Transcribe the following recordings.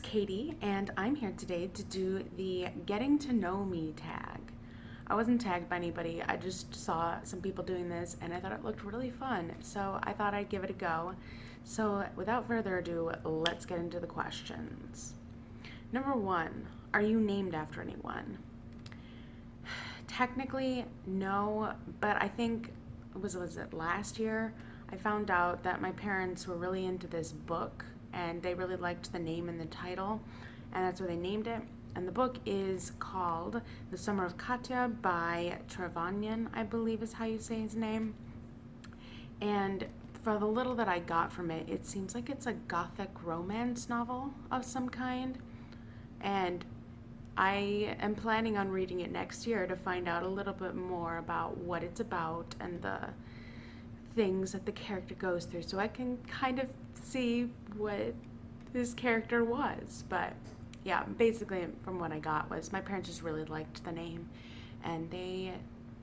Katie, and I'm here today to do the Getting to Know Me tag. I wasn't tagged by anybody, I just saw some people doing this and I thought it looked really fun, so I thought I'd give it a go. So without further ado, let's get into the questions. Number 1, are you named after anyone? Technically, no, but I think, was it last year? I found out that my parents were really into this book and they really liked the name and the title, and that's why they named it. And the book is called The Summer of Katya by Trevanyan, I believe is how you say his name. And for the little that I got from it, it seems like it's a gothic romance novel of some kind. And I am planning on reading it next year to find out a little bit more about what it's about and the things that the character goes through, so I can kind of see what this character was. But yeah, basically from what I got was my parents just really liked the name and they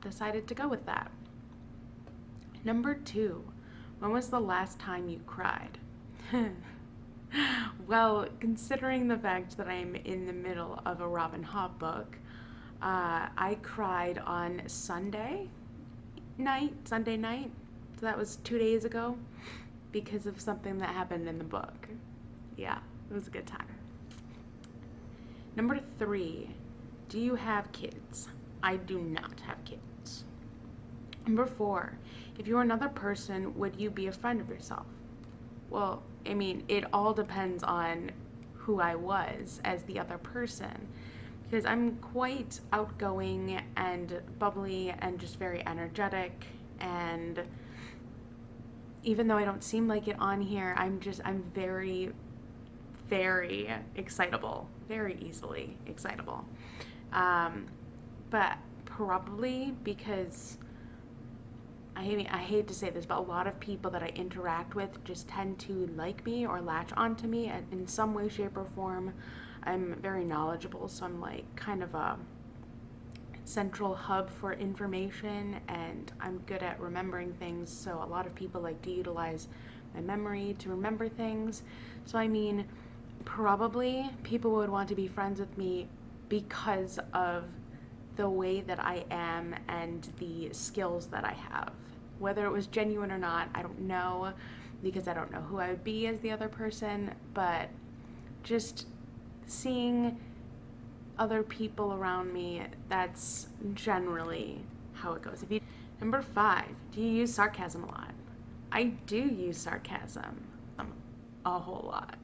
decided to go with that. Number 2, when was the last time you cried? Well, considering the fact that I'm in the middle of a Robin Hobb book, I cried on Sunday night, so that was 2 days ago, because of something that happened in the book. Yeah, it was a good time. Number 3, do you have kids? I do not have kids. Number 4, if you were another person, would you be a friend of yourself? Well, I mean, it all depends on who I was as the other person, because I'm quite outgoing and bubbly and just very energetic, and even though I don't seem like it on here, I'm very, very excitable, very easily excitable. But probably because, I hate to say this, but a lot of people that I interact with just tend to like me or latch onto me in some way, shape, or form. I'm very knowledgeable, so I'm like kind of a central hub for information, and I'm good at remembering things, so a lot of people like to utilize my memory to remember things. So I mean, probably people would want to be friends with me because of the way that I am and the skills that I have. Whether it was genuine or not, I don't know, because I don't know who I would be as the other person, but just seeing other people around me, that's generally how it goes. Number 5, do you use sarcasm a lot? I do use sarcasm a whole lot.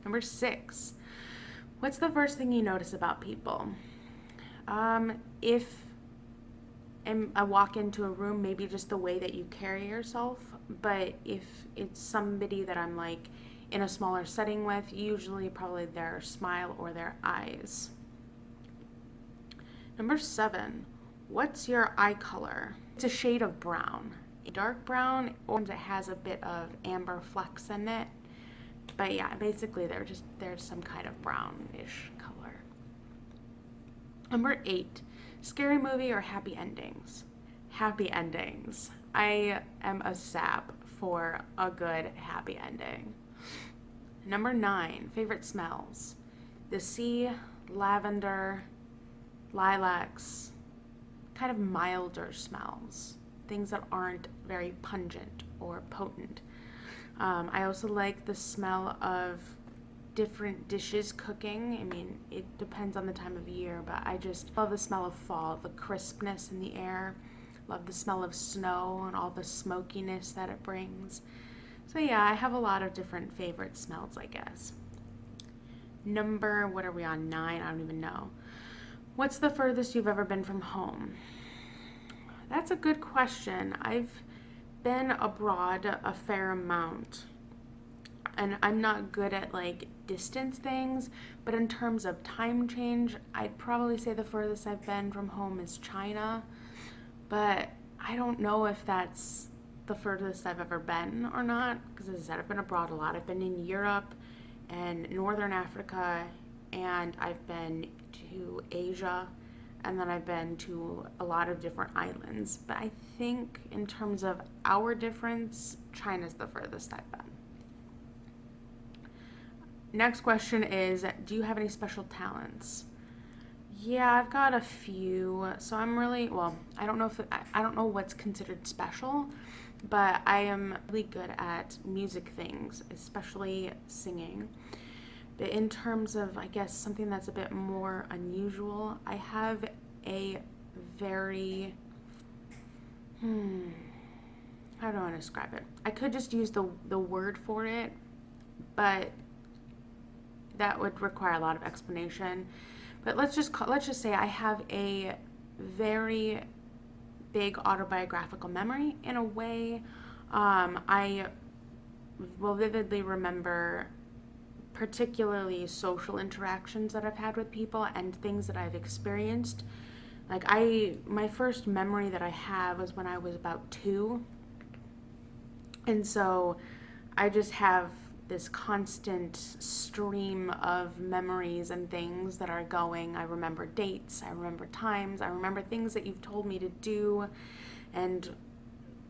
Number 6, what's the first thing you notice about people? If I walk into a room, maybe just the way that you carry yourself, but if it's somebody that I'm like in a smaller setting with, usually probably their smile or their eyes. Number 7, what's your eye color? It's a shade of brown, a dark brown, or it has a bit of amber flecks in it. But yeah, basically there's some kind of brownish color. Number 8, scary movie or happy endings? Happy endings. I am a sap for a good happy ending. Number 9, favorite smells. The sea, lavender, lilacs, kind of milder smells. Things that aren't very pungent or potent. I also like the smell of different dishes cooking. I mean, it depends on the time of year, but I just love the smell of fall, the crispness in the air. Love the smell of snow and all the smokiness that it brings. So yeah, I have a lot of different favorite smells, I guess. What are we on, 9? I don't even know. What's the furthest you've ever been from home? That's a good question. I've been abroad a fair amount, and I'm not good at like distance things, but in terms of time change, I'd probably say the furthest I've been from home is China, but I don't know if that's the furthest I've ever been or not, because as I said, I've been abroad a lot. I've been in Europe and Northern Africa, and I've been to Asia, and then I've been to a lot of different islands. But I think in terms of our difference, China's the furthest I've been. Next question is, do you have any special talents? Yeah, I've got a few. So I'm really, well, I don't know if I don't know what's considered special, but I am really good at music things, especially singing. But in terms of, I guess, something that's a bit more unusual, I have a very, how do I want to describe it? I could just use the word for it, but that would require a lot of explanation. But let's just say I have a very big autobiographical memory in a way. I will vividly remember particularly social interactions that I've had with people and things that I've experienced. Like my first memory that I have was when I was about 2. And so I just have this constant stream of memories and things that are going. I remember dates, I remember times, I remember things that you've told me to do, and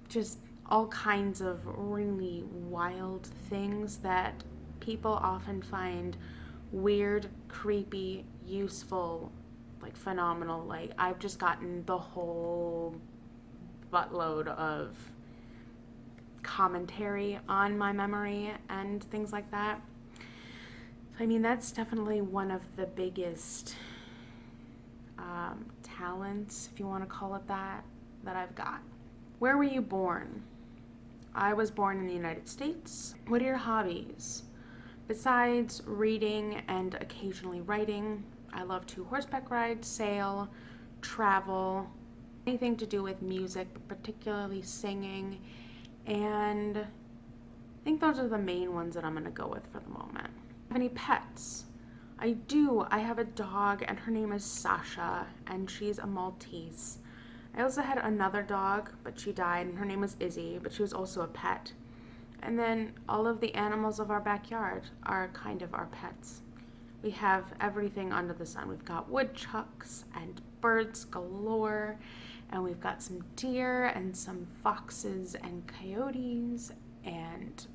just all kinds of really wild things that people often find weird, creepy, useful, like phenomenal. Like I've just gotten the whole buttload of commentary on my memory and things like that. So, I mean, that's definitely one of the biggest talents, if you want to call it that I've got. Where were you born? I was born in the United States. What are your hobbies? Besides reading and occasionally writing, I love to horseback ride, sail, travel, anything to do with music, but particularly singing. And I think those are the main ones that I'm going to go with for the moment. Have any pets? I do. I have a dog, and her name is Sasha, and she's a Maltese. I also had another dog, but she died, and her name was Izzy, but she was also a pet. And then all of the animals of our backyard are kind of our pets. We have everything under the sun. We've got woodchucks and birds galore, and we've got some deer and some foxes and coyotes and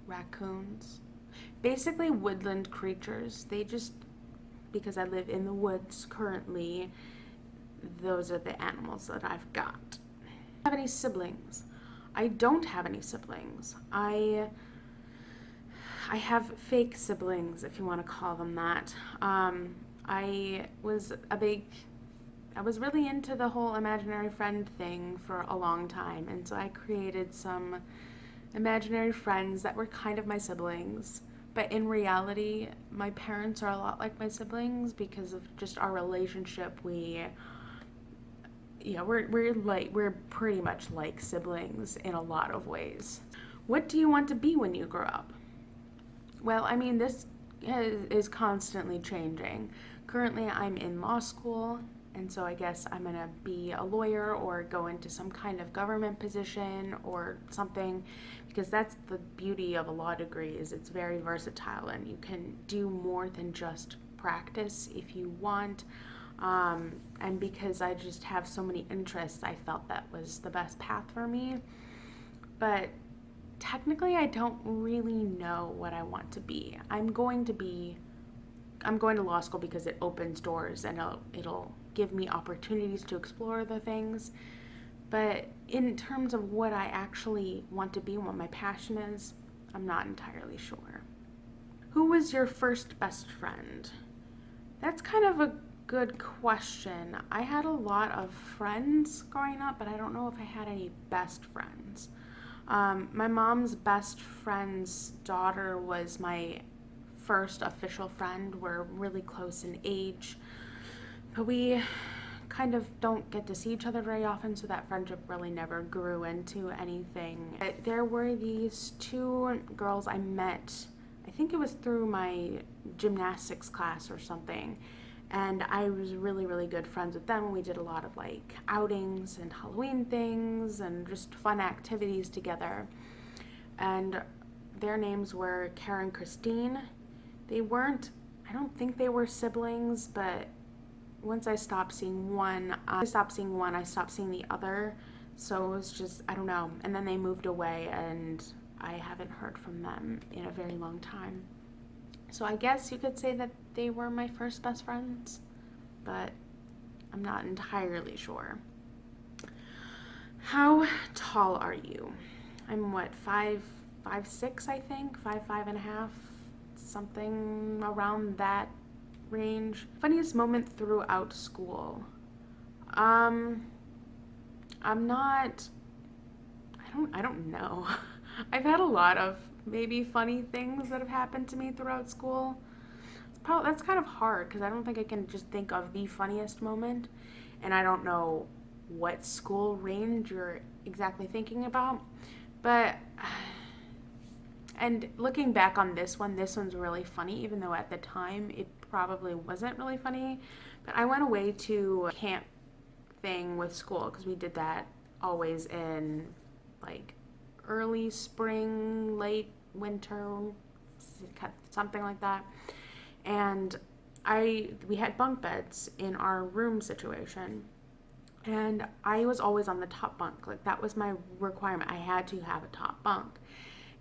raccoons. Basically woodland creatures. They just, because I live in the woods currently, those are the animals that I've got. Do you have any siblings? I don't have any siblings. I have fake siblings, if you want to call them that. I was really into the whole imaginary friend thing for a long time, and so I created some imaginary friends that were kind of my siblings. But in reality, my parents are a lot like my siblings because of just our relationship. We're pretty much like siblings in a lot of ways. What do you want to be when you grow up? Well, I mean, this is constantly changing. Currently, I'm in law school, and so I guess I'm going to be a lawyer or go into some kind of government position or something, because that's the beauty of a law degree, is it's very versatile and you can do more than just practice if you want. And because I just have so many interests, I felt that was the best path for me. But technically, I don't really know what I want to be. I'm going to law school because it opens doors and it'll give me opportunities to explore the things. But in terms of what I actually want to be and what my passion is, I'm not entirely sure. Who was your first best friend? That's kind of a good question. I had a lot of friends growing up, but I don't know if I had any best friends. My mom's best friend's daughter was my first official friend. We're really close in age, but we kind of don't get to see each other very often, so that friendship really never grew into anything. There were these 2 girls I met, I think it was through my gymnastics class or something, and I was really, really good friends with them. We did a lot of like outings and Halloween things and just fun activities together. And their names were Cara and Christine. I don't think they were siblings, but once I stopped seeing one, I stopped seeing the other. So it was just, I don't know. And then they moved away, and I haven't heard from them in a very long time. So I guess you could say that they were my first best friends, but I'm not entirely sure. How tall are you? I'm what, 5'6", I think, 5'5.5", something around that range. Funniest moment throughout school. I'm not, I don't know. I've had a lot of maybe funny things that have happened to me throughout school. That's kind of hard because I don't think I can just think of the funniest moment, and I don't know what school range you're exactly thinking about. But, and looking back on this one's really funny, even though at the time it probably wasn't really funny. But I went away to a camp thing with school because we did that always in like early spring, late winter, something like that. And we had bunk beds in our room situation. And I was always on the top bunk. Like, that was my requirement. I had to have a top bunk.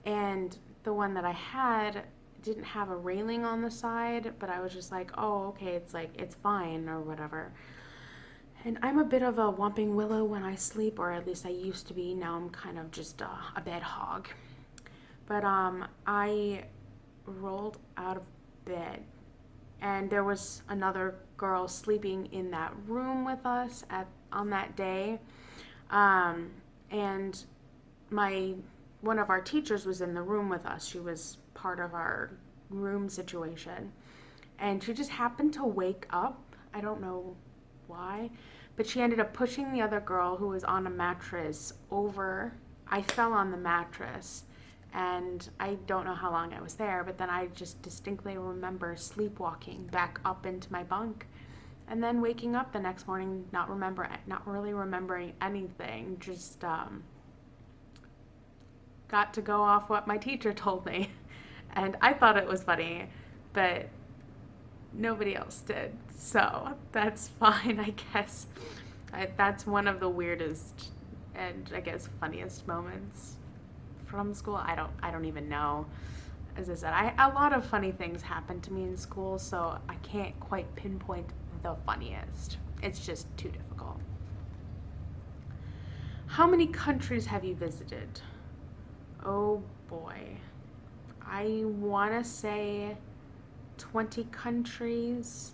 And the one that I had didn't have a railing on the side, but I was just like, oh, okay, it's fine or whatever. And I'm a bit of a whomping willow when I sleep, or at least I used to be. Now I'm kind of just a bed hog. But I rolled out of bed, and there was another girl sleeping in that room with us on that day. And one of our teachers was in the room with us. She was part of our room situation. And she just happened to wake up. I don't know why, but she ended up pushing the other girl who was on a mattress over. I fell on the mattress, and I don't know how long I was there, but then I just distinctly remember sleepwalking back up into my bunk, and then waking up the next morning not really remembering anything, just got to go off what my teacher told me. And I thought it was funny, but nobody else did. So that's fine, I guess. That's one of the weirdest and I guess funniest moments from school. I don't even know. As I said, a lot of funny things happened to me in school, so I can't quite pinpoint the funniest. It's just too difficult. How many countries have you visited? Oh boy. I want to say 20 countries.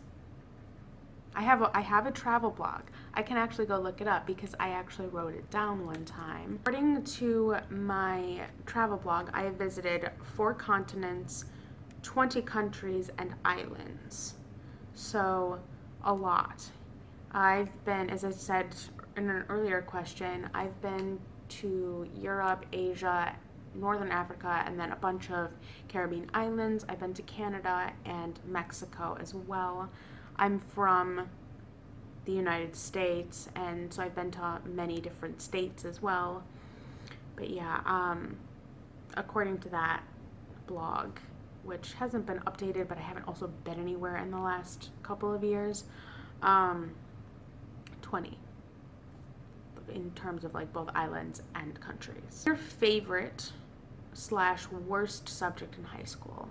I have a travel blog. I can actually go look it up because I actually wrote it down one time. According to my travel blog, I have visited 4 continents, 20 countries, and islands. So, a lot. I've been, as I said in an earlier question, I've been to Europe, Asia, Northern Africa, and then a bunch of Caribbean islands. I've been to Canada and Mexico as well. I'm from the United States, and so I've been to many different states as well. But yeah, according to that blog, which hasn't been updated, but I haven't also been anywhere in the last couple of years, 20 in terms of like both islands and countries. Your favorite / worst subject in high school?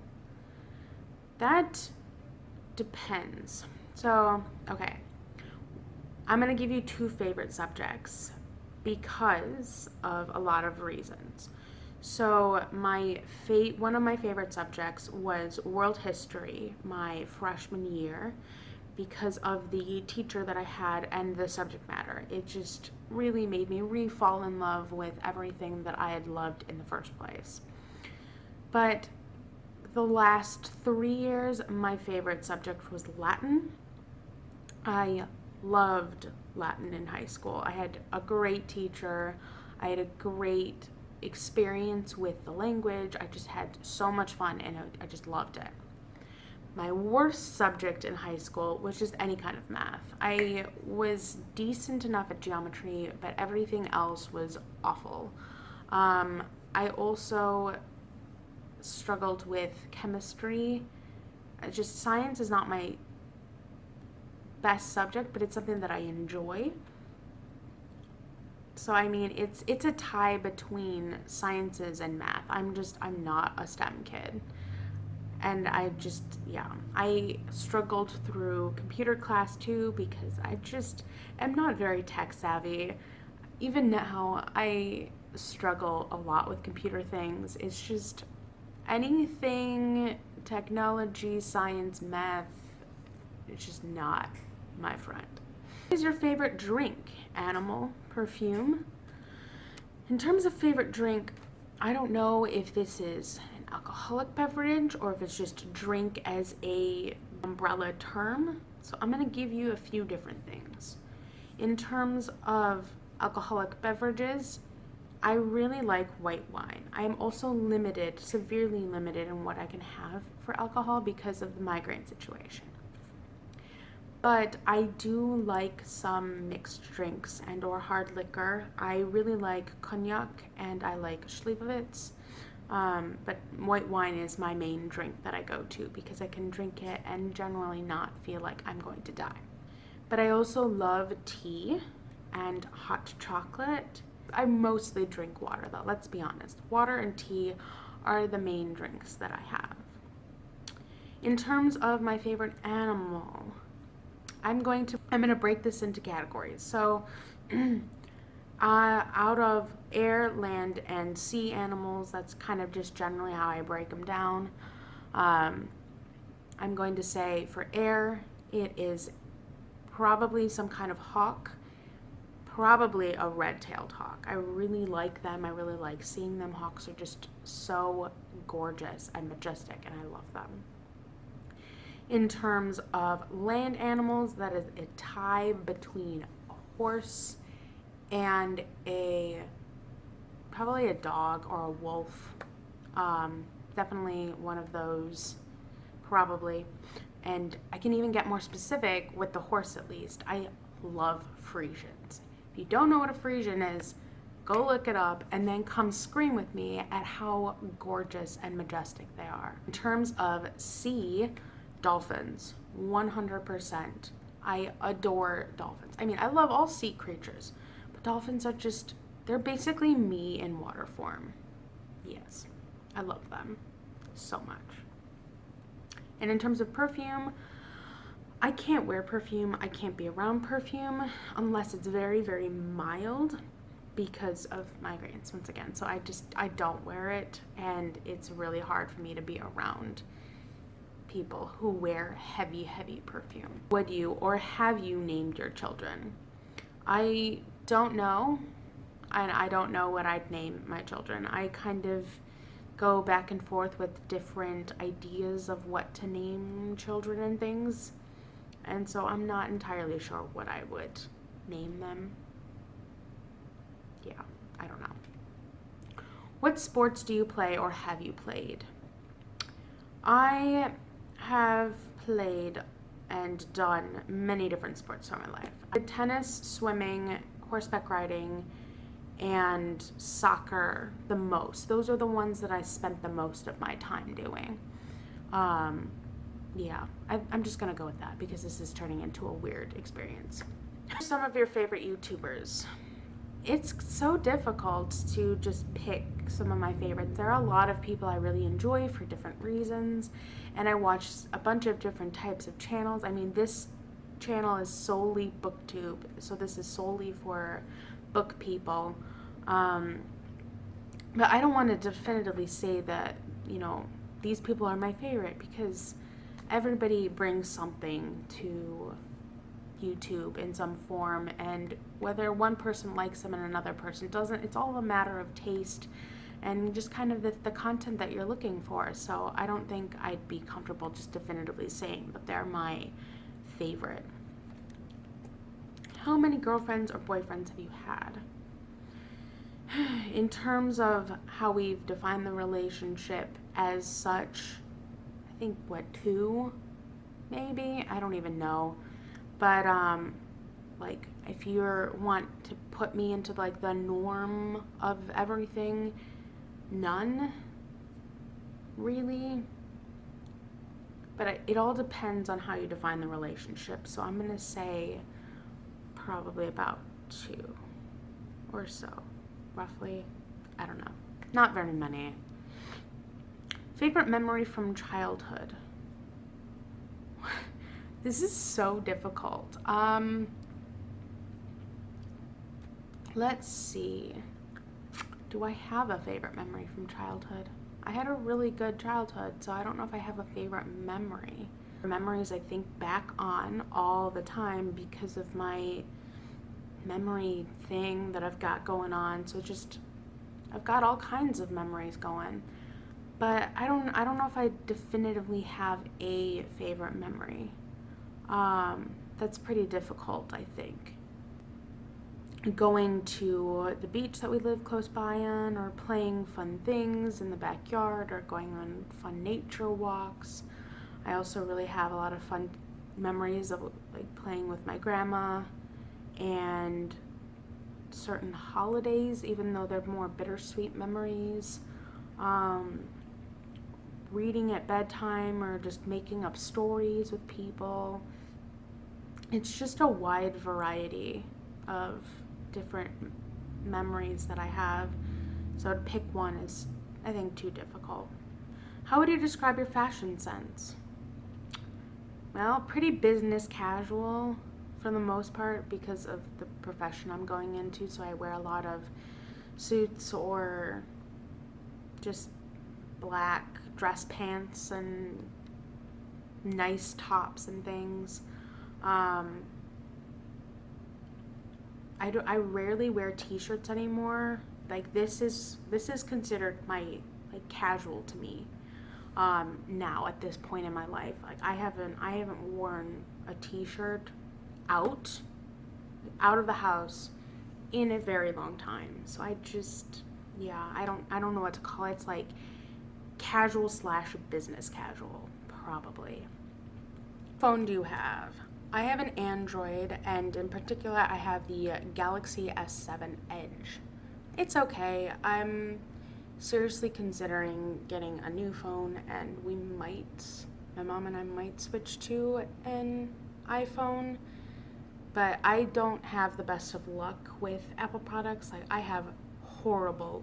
That depends. So, okay. I'm going to give you 2 favorite subjects because of a lot of reasons. So, one of my favorite subjects was world history my freshman year because of the teacher that I had and the subject matter. It just really made me re-fall in love with everything that I had loved in the first place. But the last 3 years, my favorite subject was Latin. I loved Latin in high school. I had a great teacher. I had a great experience with the language. I just had so much fun, and I just loved it. My worst subject in high school was just any kind of math. I was decent enough at geometry, but everything else was awful. I also struggled with chemistry. Just science is not my best subject, but it's something that I enjoy. So I mean, it's a tie between sciences and math. I'm not a STEM kid. And yeah, I struggled through computer class too because I just am not very tech savvy. Even now, I struggle a lot with computer things. It's just anything technology, science, math, it's just not my friend. What is your favorite drink? Animal, perfume? In terms of favorite drink, I don't know if this is an alcoholic beverage or if it's just drink as a umbrella term. So I'm going to give you a few different things. In terms of alcoholic beverages, I really like white wine. I am also limited, severely limited in what I can have for alcohol because of the migraine situation. But I do like some mixed drinks and or hard liquor. I really like cognac and I like Schlivovitz. But white wine is my main drink that I go to because I can drink it and generally not feel like I'm going to die. But I also love tea and hot chocolate. I mostly drink water though, let's be honest. Water and tea are the main drinks that I have. In terms of my favorite animal, I'm going to break this into categories. So out of air, land, and sea animals, that's kind of just generally how I break them down. I'm going to say for air, it is probably some kind of hawk, probably a red-tailed hawk. I really like them. I really like seeing them. Hawks are just so gorgeous and majestic, and I love them. In terms of land animals, that is a tie between a horse and probably a dog or a wolf. Definitely one of those, probably. And I can even get more specific with the horse at least. I love Friesians. If you don't know what a Friesian is, go look it up and then come scream with me at how gorgeous and majestic they are. In terms of sea, dolphins, 100%. I adore dolphins. I mean, I love all sea creatures, but dolphins are just, they're basically me in water form. Yes, I love them so much. And in terms of perfume, I can't wear perfume. I can't be around perfume unless it's very, very mild because of migraines, once again. So I don't wear it, and it's really hard for me to be around people who wear heavy, heavy perfume. Would you or have you named your children? I don't know, and I don't know what I'd name my children. I kind of go back and forth with different ideas of what to name children and things, and so I'm not entirely sure what I would name them. Yeah, I don't know. What sports do you play or have you played? I have played and done many different sports throughout my life. I did tennis, swimming, horseback riding, and soccer the most. Those are the ones that I spent the most of my time doing. Yeah, I'm just gonna go with that because this is turning into a weird experience. Some of your favorite YouTubers. It's so difficult to just pick some of my favorites. There are a lot of people I really enjoy for different reasons, and I watch a bunch of different types of channels. I mean, this channel is solely booktube, so this is solely for book people. But I don't want to definitively say that, you know, these people are my favorite because everybody brings something to YouTube in some form, and whether one person likes them and another person doesn't, it's all a matter of taste and just kind of the content that you're looking for. So I don't think I'd be comfortable just definitively saying that they're my favorite. How many girlfriends or boyfriends have you had? In terms of how we've defined the relationship as such, I think, what, 2 maybe? I don't even know. But like, if you want to put me into like the norm of everything, none really. But it all depends on how you define the relationship. So I'm gonna say probably about 2. or so, roughly. I don't know. Not very many. Favorite memory from childhood. This is so difficult. Let's see. Do I have a favorite memory from childhood? I had a really good childhood, so I don't know if I have a favorite memory. Memories I think back on all the time because of my memory thing that I've got going on. So just, I've got all kinds of memories going. But I don't know if I definitively have a favorite memory. That's pretty difficult, I think. Going to the beach that we live close by on, or playing fun things in the backyard, or going on fun nature walks. I also really have a lot of fun memories of like playing with my grandma and certain holidays, even though they're more bittersweet memories. Reading at bedtime or just making up stories with people. It's just a wide variety of different memories that I have. So to pick one is, I think, too difficult. How would you describe your fashion sense? Well, pretty business casual for the most part because of the profession I'm going into. So I wear a lot of suits or just black dress pants and nice tops and things. I rarely wear t-shirts anymore. Like this is considered my like casual to me. Now at this point in my life, like I haven't worn a t-shirt out of the house in a very long time. So I just, yeah, I don't know what to call it. It's like casual / business casual, probably. Phone do you have? I have an Android, and in particular, I have the Galaxy S7 Edge. It's okay. I'm seriously considering getting a new phone, and my mom and I might switch to an iPhone, but I don't have the best of luck with Apple products. Like, I have horrible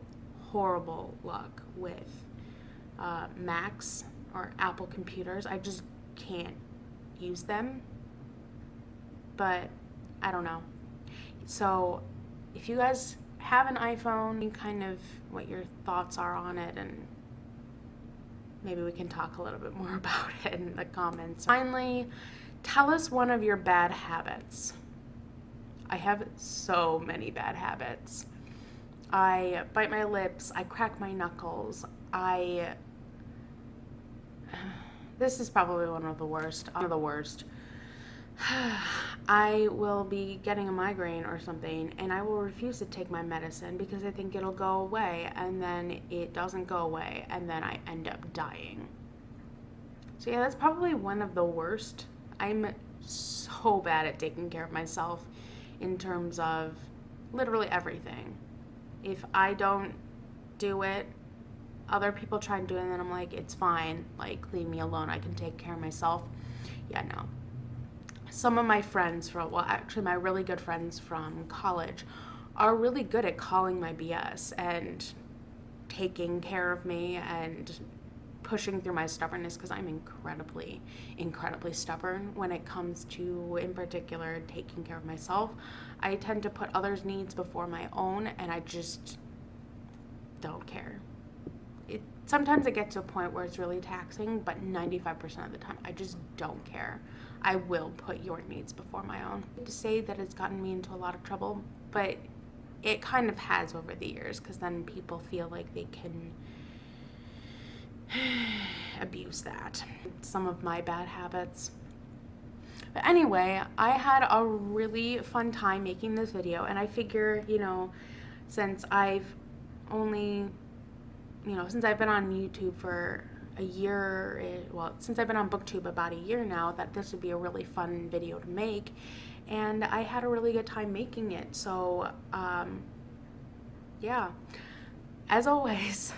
luck with Macs or Apple computers. I just can't use them. But I don't know. So if you guys have an iPhone, kind of what your thoughts are on it, and maybe we can talk a little bit more about it in the comments. Finally, tell us one of your bad habits. I have so many bad habits. I bite my lips, I crack my knuckles, this is probably one of the worst. I will be getting a migraine or something, and I will refuse to take my medicine because I think it'll go away, and then it doesn't go away, and then I end up dying. So yeah, that's probably one of the worst. I'm so bad at taking care of myself in terms of literally everything. If I don't do it, other people try and do it, and then I'm like, it's fine, like, leave me alone, I can take care of myself. Yeah, no. Some of my friends actually my really good friends from college are really good at calling my BS and taking care of me and pushing through my stubbornness, because I'm incredibly stubborn when it comes to, in particular, taking care of myself. I tend to put others' needs before my own, and I just don't care. Sometimes it gets to a point where it's really taxing, but 95% of the time, I just don't care. I will put your needs before my own. To say that it's gotten me into a lot of trouble, but it kind of has over the years, because then people feel like they can abuse that. Some of my bad habits. But anyway, I had a really fun time making this video, and I figure, since I've been on YouTube for a year, since I've been on BookTube about a year now, that this would be a really fun video to make, and I had a really good time making it. So, yeah, as always,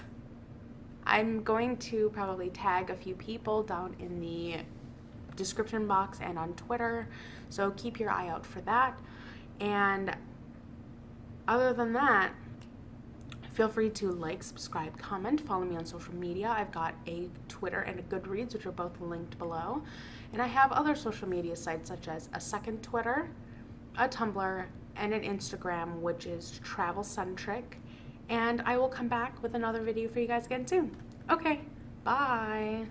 I'm going to probably tag a few people down in the description box and on Twitter, so keep your eye out for that. And other than that, feel free to like, subscribe, comment, follow me on social media. I've got a Twitter and a Goodreads, which are both linked below. And I have other social media sites such as a second Twitter, a Tumblr, and an Instagram, which is travel centric. And I will come back with another video for you guys again soon. Okay, bye.